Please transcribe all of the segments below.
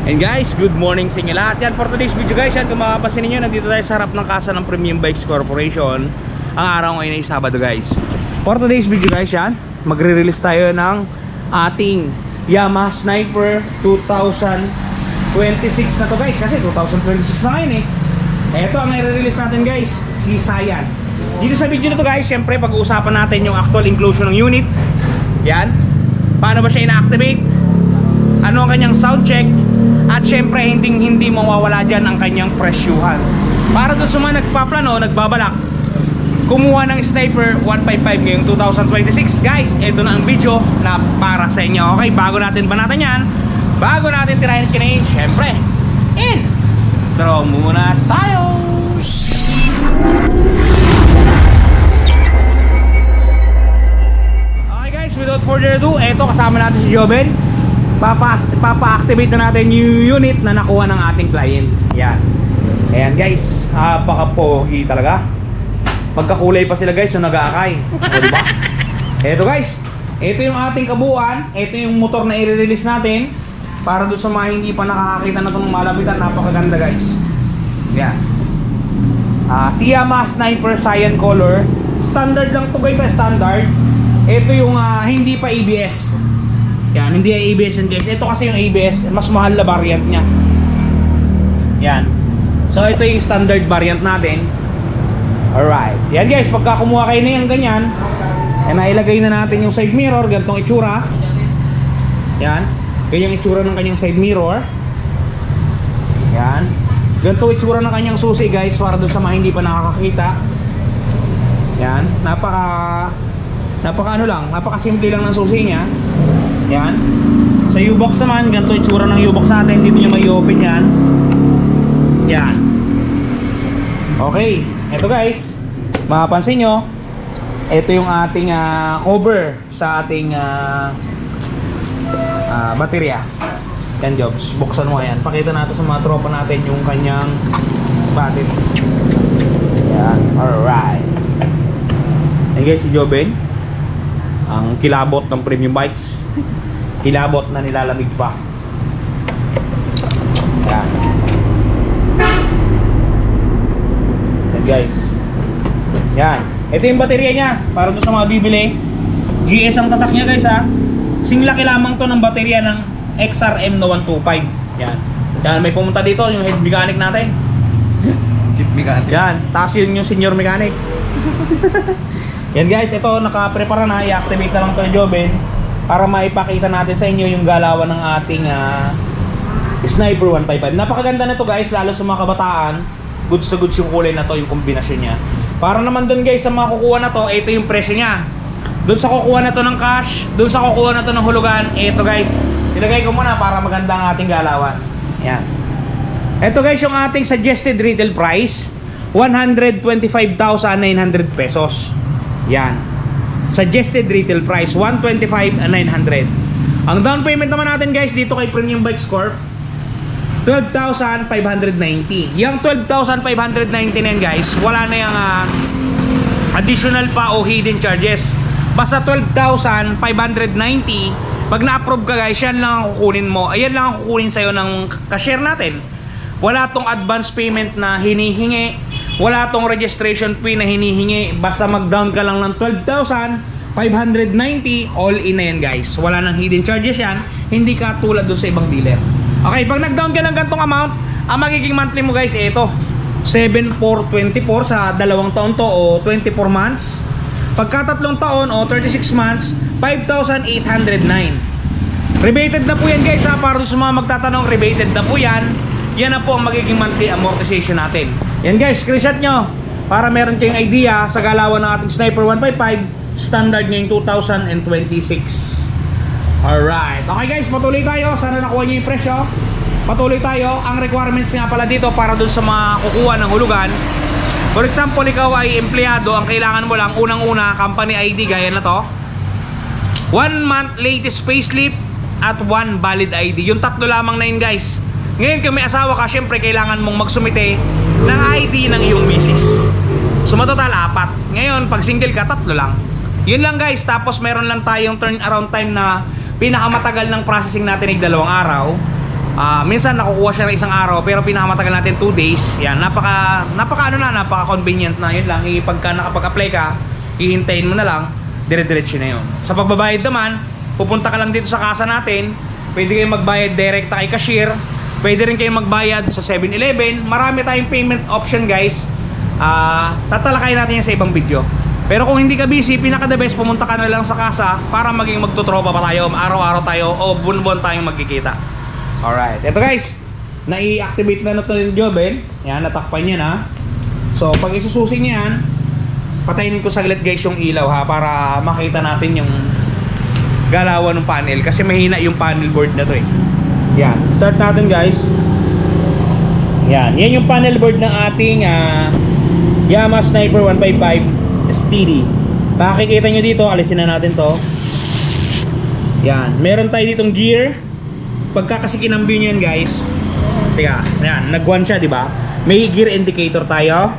And guys, good morning sa inyo lahat. Yan, for today's video guys, yan, kung makapasin ninyo, nandito tayo sa harap ng kasa ng Premium Bikes Corporation. Ang araw ngayon ay Sabado guys. For today's video guys, yan, magre-release tayo ng ating Yamaha Sniper 2026 na to guys. Kasi 2026 na ngayon Ito ang i-release natin guys, si Saiyan. Dito sa video na to guys, syempre pag-uusapan natin yung actual inclusion ng unit. Yan, paano ba siya ina-activate, ano ang kanyang sound check, at syempre hindi mawawala dyan ang kanyang presyuhan. Para doon sa mga nagpaplano, nagbabalak kumuha ng Sniper 155 ngayong 2026 guys, ito na ang video na para sa inyo. Okay, bago natin banatan yan, bago natin tirahin at kinain, syempre intro muna tayo. Okay guys, without further ado, eto kasama natin si Joven. Papa-activate na natin yung unit na nakuha ng ating client. Yan. Ayan guys, napaka-pogi talaga. Magkakulay pa sila guys, yung nag-aakay. Diba? Eto guys, ito yung ating kabuuan. Ito yung motor na i-release natin. Para doon sa mga hindi pa nakakakita na itong malapitan, napakaganda guys. Yan. Si Yamaha Sniper Cyan Color. Standard lang to guys, standard. Ito yung hindi pa ABS. Yan, hindi ay ABS yan guys. Ito kasi yung ABS, mas mahal na variant niya. Yan. So ito yung standard variant natin. Alright. Yan guys, pagka kumuha kayo na yung ganyan, nailagay na natin yung side mirror, ganitong itsura. Yan. Ganyang itsura ng kanyang side mirror. Yan. Ganito itsura ng kanyang susi guys, para doon sa mga hindi pa nakakakita. Yan. Napaka simple lang ng susi niya. Yan. Sa U-box naman, ganito itsura ng U-box natin. Dito nyo may open yan. Yan. Okay. Ito guys, mapapansin nyo, ito yung ating cover sa ating baterya. Yan Jobs, buksan mo yan. Pakita natin sa mga tropa natin yung kanyang battery. Yan. Alright. Yan guys, si Joven, ang kilabot ng Premium Bikes. Kilabot na nilalamig pa. Yan. Yan guys. Yan. Ito yung baterya niya. Para doon sa mga bibili. GS ang tatak niya guys ha. Singlaki lamang to ng baterya ng XRM na 125. Yan. Yan. May pumunta dito yung head mechanic natin. Chief mechanic. Yan. Tapos yun yung senior mechanic. Yan guys. Ito naka-prepara na. I-activate na lang ito ni Joven. Para maipakita natin sa inyo yung galawan ng ating Sniper 155. Napakaganda na to guys, lalo sa mga kabataan. Goods na goods yung kulay na to, yung kombinasyon niya. Para naman dun guys, sa mga kukuha na to, ito yung presyo niya. Dun sa kukuha na to ng cash, dun sa kukuha na to ng hulugan, ito guys, ilagay ko muna para maganda ang ating galawan. Yan. Ito guys yung ating suggested retail price, 125,900 pesos. Yan. Suggested retail price 125,900. Ang down payment naman natin guys dito kay Premium Bikes Corp, 12,590. Yung 12,590 na yan guys, wala na yung additional pa o hidden charges. Basta 12,590. Pag na-approve ka guys, yan lang ang kukunin mo. Ayan lang ang kukunin sa'yo ng cashier natin. Wala tong advance payment na hinihingi, wala tong registration fee na hinihingi. Basta mag-down ka lang ng 12,590, all in na yan guys. Wala nang hidden charges yan. Hindi ka tulad doon sa ibang dealer. Okay, pag nag-down ka ng gantong amount, ang magiging monthly mo guys, ito 7,424 sa 2 taon to o 24 months. Pagka 3 taon o 36 months, 5,809. Rebated na po yan guys ha. Para sa mga magtatanong, rebated na po yan. Yan na po ang magiging monthly amortization natin. Yan guys, screenshot nyo para meron kayong idea sa galawan ng ating Sniper 155 standard ngayong 2026. Alright, okay guys, patuloy tayo. Sana nakuha nyo yung presyo. Patuloy tayo. Ang requirements nga pala dito para dun sa mga kukuha ng hulugan, for example, ikaw ay empleyado, ang kailangan mo lang unang-una, company ID, gaya na to, 1 month latest payslip at 1 valid ID. Yung tatlo lamang na yun guys. Ngayon kung may asawa ka, syempre kailangan mong magsumite ng ID ng iyong misis. So matotal 4. Ngayon pag single ka, 3 lang. Yun lang guys. Tapos meron lang tayong turnaround time na pinakamatagal ng processing natin ay 2 araw. Minsan nakukuha siya ng isang araw pero pinakamatagal natin 2 days. Yan, napaka convenient na. Yun lang, pagka nakapag-apply ka, hihintayin mo na lang, dire-diretso na yun. Sa pagbabayad naman, pupunta ka lang dito sa kasa natin, pwede kayong magbayad direct kay cashier, pwede rin kayong magbayad sa 7-Eleven. Marami tayong payment option, guys. Tatalakay natin yan sa ibang video. Pero kung hindi ka busy, pinaka-the best, pumunta ka na lang sa kasa para maging magtutropa pa tayo, araw-araw tayo o buwan-buwan tayong magkikita. Alright, eto guys, nai-activate na ito yung Joben. Yan, natakpan niya na. So, pag isususi niya yan, patayin ko saglit guys yung ilaw ha, para makita natin yung galawan ng panel. Kasi mahina yung panel board na to eh. Yan, start natin guys. Yan yung panel board ng ating Yamaha Sniper 155 STD. Makikita nyo dito, alisin na natin to. Yan, meron tayo ditong gear. Pagka kasi kinambyo nyo yan guys, teka, yan, nag-1 siya, di ba? May gear indicator tayo.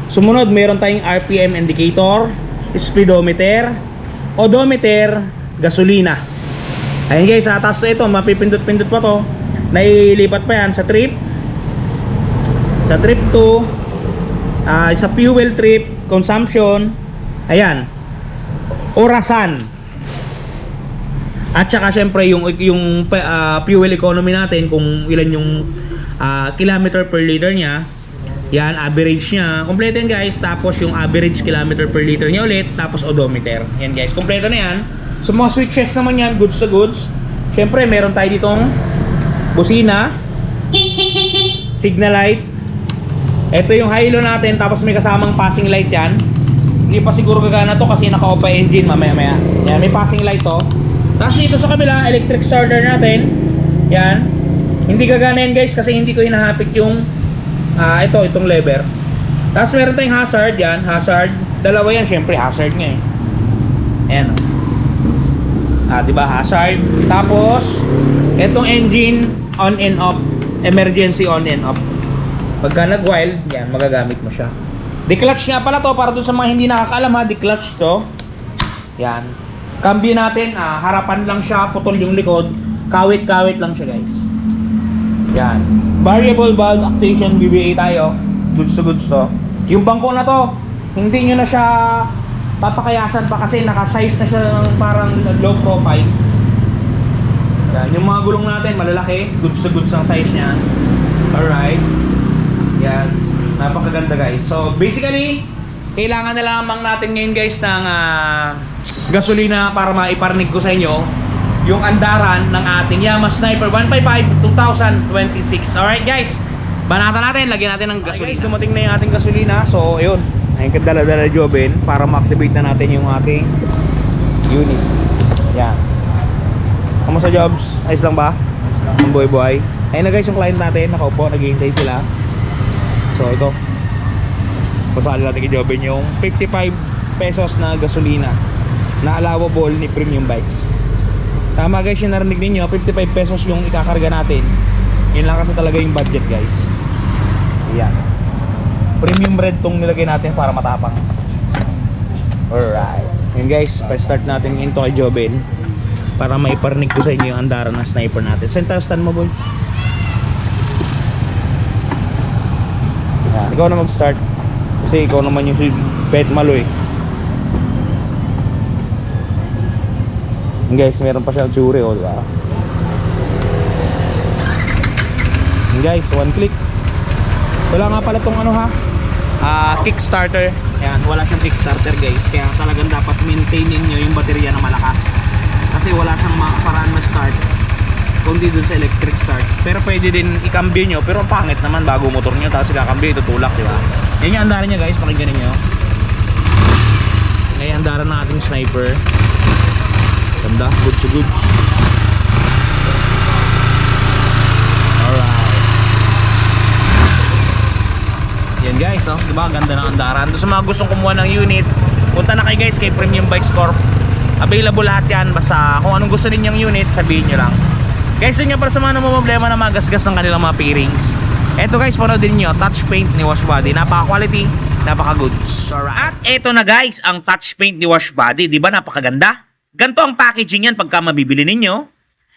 Sumunod, meron tayong RPM indicator, speedometer, odometer, gasolina. Ayun guys, tapos ito, mapipindot-pindot pa to. Nailipat pa yan sa trip. Sa trip 2, sa fuel trip, consumption, ayan, orasan. At saka syempre yung fuel economy natin, kung ilan yung kilometer per liter niya. Yan, average niya. Kompleto yan guys. Tapos yung average kilometer per liter niya ulit. Tapos odometer. Yan guys, kompleto na yan. So mga switches naman yan, goods to goods. Syempre meron tayo ditong busina, signal light. Ito yung high low natin. Tapos may kasamang passing light yan. Hindi pa siguro gagana to kasi naka-off pa engine mamaya-maya. Yan, may passing light to. Tapos dito sa kabila, electric starter natin. Yan. Hindi gagana yan guys kasi hindi ko hinahapit yung itong lever. Tapos meron tayong hazard yan. Hazard. Dalawa yan. Syempre hazard nga eh. Ayan. Diba hazard. Tapos itong engine on and off. Emergency on and off. Pagka nag-wild, yan, magagamit mo siya. Declutch nga pala to. Para dun sa mga hindi nakakaalam ha. Declutch to. Yan. Cambio natin, harapan lang siya, putol yung likod, kawit-kawit lang siya guys. Yan. Variable valve actuation BBA tayo. Goods to goods to. Yung bangko na to, hindi nyo na siya papakayasan pa kasi naka-size na siya ng parang low profile. Yan. Yung mga gulong natin, malalaki. Goods to goods ang size niya. Alright. Yan. Napakaganda guys. So basically, kailangan na lamang natin ngayon guys ng gasolina para maiparnig ko sa inyo yung andaran ng ating Yamaha Sniper 155 2026. Alright guys, banatan natin, lagyan natin ng gasolina. Guys, dumating na yung ating gasolina. So ayun, ayun kadala-dala Joben para ma-activate na natin yung ating unit. Yan. Kamusta jobs? Ayos lang ba? Ang buhay-buhay. Ayun na guys yung client natin, nakaupo, naghihintay sila. So ito, pasali natin kay Joben yung 55 pesos na gasolina na allowable ni Premium Bikes. Tama guys, yung narinig ninyo, 55 pesos yung ikakarga natin. Yun lang kasi talaga yung budget guys. Ayan. Premium red tong nilagay natin para matapang. Alright. Yun guys, pa-start natin into kay Joben para maiparnig ko sa inyo yung andaran ng sniper natin. Center stand mo boy. Ayan, ikaw na mag-start. Kasi ikaw naman yung si Pet Malo eh. Guys, meron pa siyang tsuri oh, diba? Guys, one click. Wala nga pala tong ano ha, kickstarter. Ayan, wala siyang kickstarter guys. Kaya talagang dapat maintainin nyo yung baterya na malakas. Kasi wala siyang paraan na start kundi dun sa electric start. Pero pwede din ikambyo nyo. Pero ang pangit naman bago motor nyo, tapos ikakambyo, itutulak, diba? Yan yung andaran niya guys, pakinggan nyo. Ngayon andaran ng ating sniper. Ganda, goods to goods. Alright. Yan guys, oh, diba? Ganda ng andaran. Doon sa mga gustong kumuha ng unit, punta na kayo guys kay Premium Bikes Corp. Available lahat yan. Basta kung anong gusto ninyong unit, sabihin nyo lang. Guys, yun nga para sa mga problema na magasgas ng kanilang mga pairings. Eto guys, panoodin nyo, touch paint ni Washbody. Napaka-quality, napaka-goods. Alright. At eto na guys, ang touch paint ni Washbody. Diba napakaganda? Ganto ang packaging yan pagka mabibili ninyo.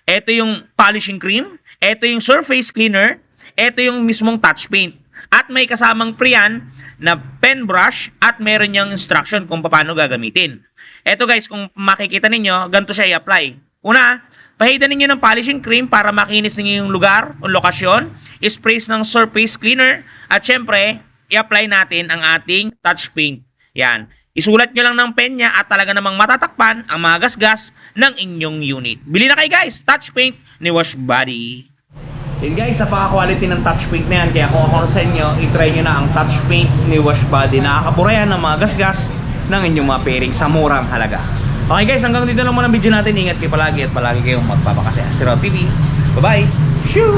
ito yung polishing cream, ito yung surface cleaner, ito yung mismong touch paint. At may kasamang pre-yan na pen brush at meron niyang instruction kung paano gagamitin. Ito guys, kung makikita ninyo, ganito siya i-apply. Una, pahidan ninyo ng polishing cream para makinis ninyo yung lugar o lokasyon. Sprays ng surface cleaner. At syempre, i-apply natin ang ating touch paint. Yan. Isulat nyo lang ng pen niya at talaga namang matatakpan ang mga gasgas ng inyong unit. Bili na kayo guys, touch paint ni Wash Body. Yun guys, napaka-quality ng touch paint na yan. Kaya kung ako sa inyo, i-try nyo na ang touch paint ni Wash Body. Nakakabura yan ng mga gasgas ng inyong mga pairing sa murang halaga. Okay guys, hanggang dito lang muna ang video natin. Ingat kayo palagi at palagi kayong magpapakasaya. Si Rob TV. Bye-bye! Shoo!